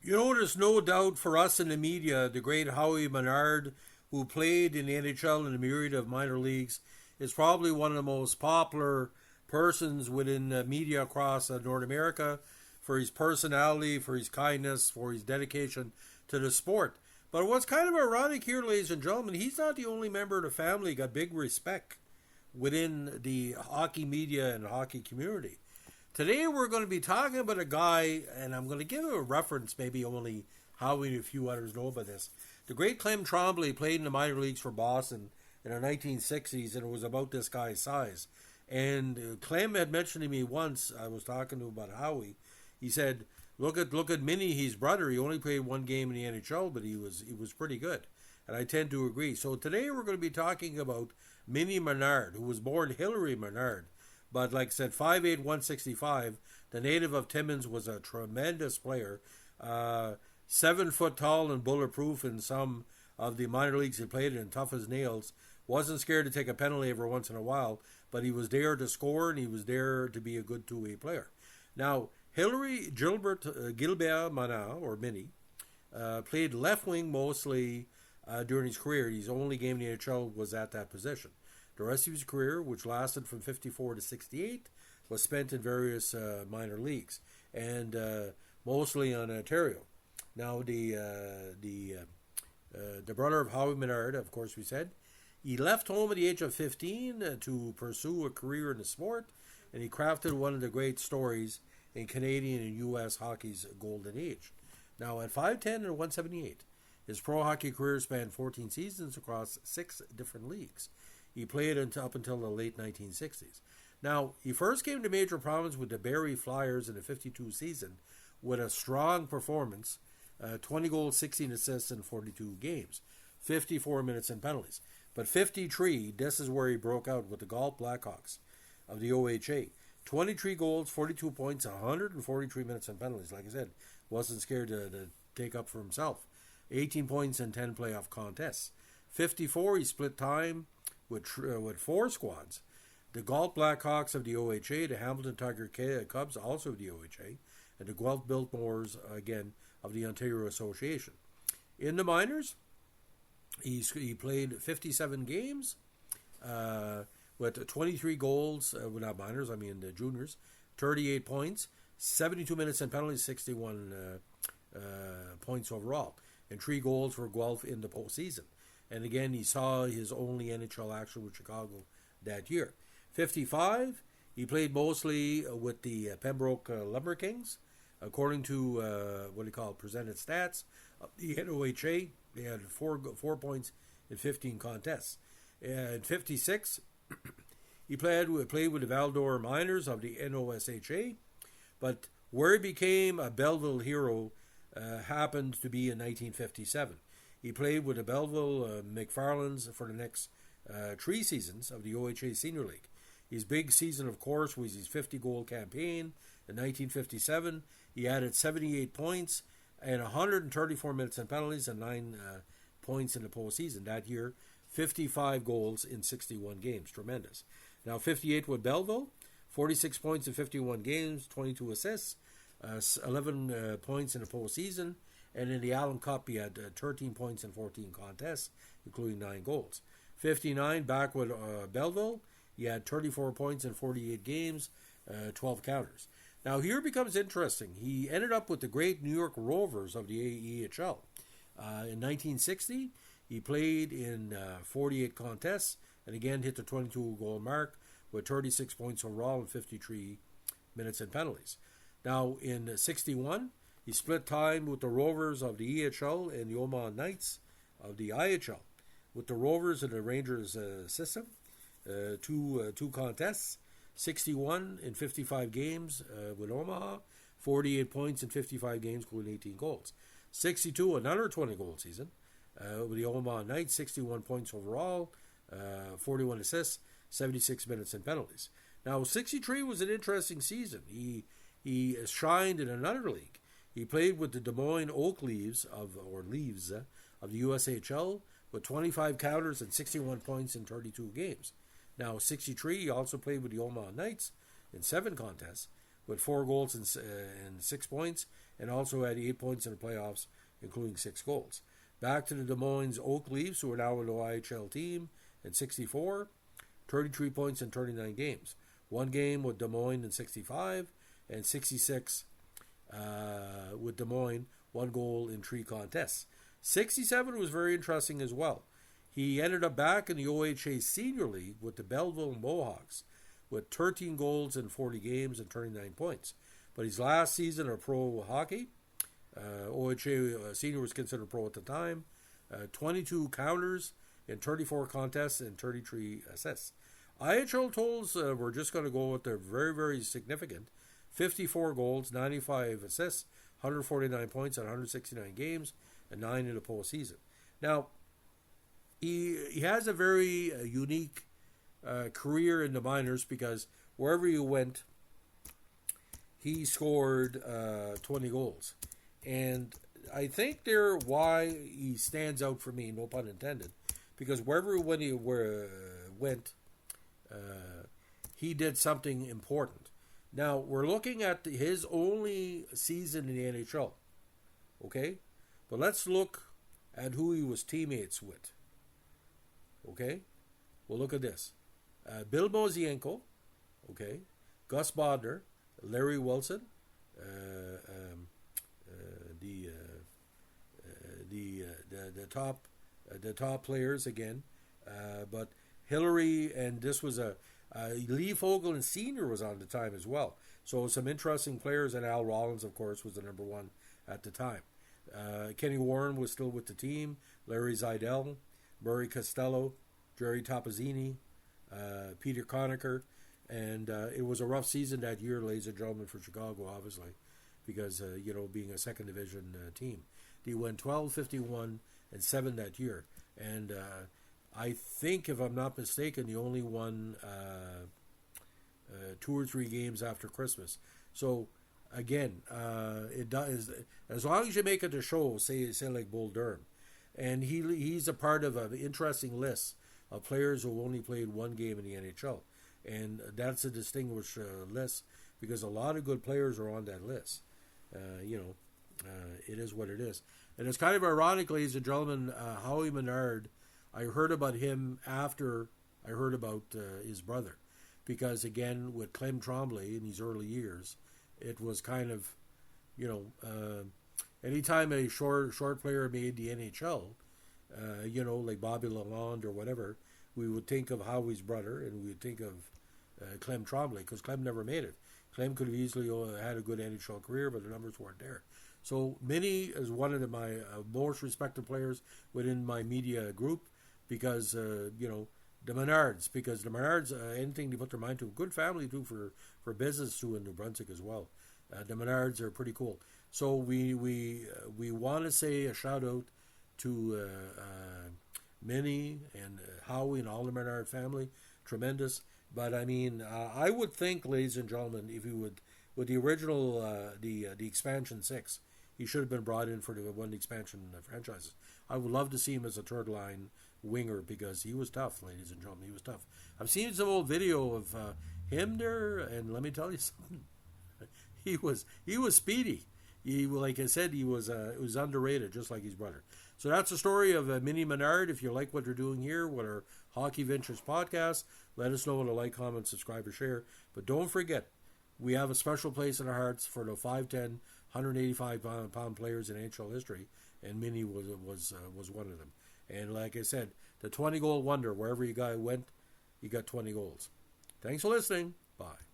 You know, there's no doubt for us in the media, the great Howie Menard, who played in the NHL and a myriad of minor leagues, is probably one of the most popular persons within the media across North America for his personality, for his kindness, for his dedication to the sport. But what's kind of ironic here, ladies and gentlemen, he's not the only member of the family who got big respect within the hockey media and hockey community. Today we're going to be talking about a guy, and I'm going to give a reference, maybe only Howie and a few others know about this. The great Clem Tremblay played in the minor leagues for Boston in the 1960s, and it was about this guy's size. And Clem had mentioned to me once, I was talking to him about Howie, he said, look at Minnie, his brother, he only played one game in the NHL, but he was pretty good. And I tend to agree. So today we're going to be talking about Minnie Menard, who was born Hilary Menard. But like I said, 5'8", 165. The native of Timmins was a tremendous player. 7 foot tall and bulletproof in some of the minor leagues he played in, tough as nails. Wasn't scared to take a penalty every once in a while, but he was there to score and he was there to be a good two-way player. Now, Hilary Gilbert Manat, or Minnie, played left wing mostly during his career. His only game in the NHL was at that position. The rest of his career, which lasted from 54 to 68, was spent in various minor leagues, and mostly in Ontario. Now, the brother of Howie Menard, of course, we said, he left home at the age of 15 to pursue a career in the sport, and he crafted one of the great stories in Canadian and U.S. hockey's golden age. Now, at 5'10 and 178, his pro hockey career spanned 14 seasons across 6 different leagues. He played up until the late 1960s. Now, he first came to major prominence with the Barrie Flyers in the 52 season with a strong performance, 20 goals, 16 assists in 42 games, 54 minutes and penalties. But 53, this is where he broke out with the Galt Blackhawks of the OHA. 23 goals, 42 points, 143 minutes and penalties. Like I said, wasn't scared to take up for himself. 18 points in 10 playoff contests. 54, he split time with 4 squads. The Galt Blackhawks of the OHA, the Hamilton Tiger Cubs, also of the OHA, and the Guelph Biltmores, again, of the Ontario Association. In the minors, he played 57 games with 23 goals, not minors, I mean the juniors, 38 points, 72 minutes and penalties, 61 points overall, and 3 goals for Guelph in the postseason. And again, he saw his only NHL action with Chicago that year. 55, he played mostly with the Pembroke Lumber Kings. According to presented stats, the NOHA, they had 4 points in 15 contests. And 56, he played with the Val-d'Or Miners of the NOSHA, but where he became a Belleville hero happened to be in 1957. He played with the Belleville McFarlands for the next 3 seasons of the OHA Senior League. His big season, of course, was his 50-goal campaign. In 1957, he added 78 points and 134 minutes and penalties and 9 points in the postseason. That year, 55 goals in 61 games. Tremendous. Now, 58 with Belleville, 46 points in 51 games, 22 assists, 11 points in the postseason. And in the Allan Cup, he had 13 points in 14 contests, including 9 goals. 59, back with Belleville, he had 34 points in 48 games, 12 counters. Now, here it becomes interesting. He ended up with the great New York Rovers of the AEHL. In 1960, he played in 48 contests, and again hit the 22-goal mark with 36 points overall and 53 minutes and penalties. Now, in 61, he split time with the Rovers of the EHL and the Omaha Knights of the IHL. With the Rovers in the Rangers system, 2 contests, 61 in 55 games with Omaha, 48 points in 55 games, including 18 goals. 62, another 20-goal season with the Omaha Knights, 61 points overall, 41 assists, 76 minutes and penalties. Now, 63 was an interesting season. He shined in another league. He played with the Des Moines Oak Leaves of the USHL with 25 counters and 61 points in 32 games. Now, 63, he also played with the Omaha Knights in 7 contests with 4 goals and 6 points, and also had 8 points in the playoffs, including 6 goals. Back to the Des Moines Oak Leafs, who are now an OHL team, at 64, 33 points in 39 games. 1 game with Des Moines in 65, and 66 with Des Moines, 1 goal in 3 contests. 67 was very interesting as well. He ended up back in the OHA Senior League with the Belleville Mohawks with 13 goals in 40 games and 39 points. But his last season of pro hockey, OHA Senior was considered pro at the time, 22 counters in 34 contests and 33 assists. IHL totals we're just going to go with the very, very significant 54 goals, 95 assists, 149 points in 169 games, and 9 in the postseason. Now, he has a very unique career in the minors because wherever he went, he scored 20 goals. And I think why he stands out for me, no pun intended, because wherever he went, he did something important. Now, we're looking at his only season in the NHL, okay? But let's look at who he was teammates with. Okay, well, look at this. Bill Mosienko, okay, Gus Bodner, Larry Wilson, the top players again, but Hillary, and this was Lee Fogel and Senior was on the time as well. So some interesting players, and Al Rollins, of course, was the number 1 at the time. Kenny Warren was still with the team, Larry Zeidel, Murray Costello, Jerry Topazzini, Peter Conacher, and it was a rough season that year, ladies and gentlemen, for Chicago, obviously, because, being a second division team. They went 12-51 and 7 that year, and I think, if I'm not mistaken, they only won 2 or 3 games after Christmas. So, again, it does, as long as you make it to show, say like Bull Durham. And he's a part of an interesting list of players who only played 1 game in the NHL. And that's a distinguished list because a lot of good players are on that list. It is what it is. And it's kind of ironic, ladies and gentlemen, Howie Menard, I heard about him after I heard about his brother. Because, again, with Clem Tremblay in his early years, it was kind of, anytime a short player made the NHL, like Bobby Lalonde or whatever, we would think of Howie's brother and we would think of Clem Tremblay, because Clem never made it. Clem could have easily had a good NHL career, but the numbers weren't there. So Minnie is one of my most respected players within my media group because, the Menards, anything they put their mind to, good family too for business too in New Brunswick as well. The Menards are pretty cool. So we want to say a shout out to Minnie and Howie and all the Menard family. Tremendous. But I mean, I would think, ladies and gentlemen, if you would, with the original, the expansion 6, he should have been brought in for one of the expansion franchises. I would love to see him as a third line winger because he was tough, ladies and gentlemen. He was tough. I've seen some old video of him there, and let me tell you something. He was speedy. He, like I said, it was underrated, just like his brother. So that's the story of Minnie Menard. If you like what they're doing here with our Hockey Ventures podcast, let us know with a like, comment, subscribe, or share. But don't forget, we have a special place in our hearts for the 5'10", 185-pound players in NHL history, and Minnie was one of them. And like I said, the 20-goal wonder, wherever you guy went, he got 20 goals. Thanks for listening. Bye.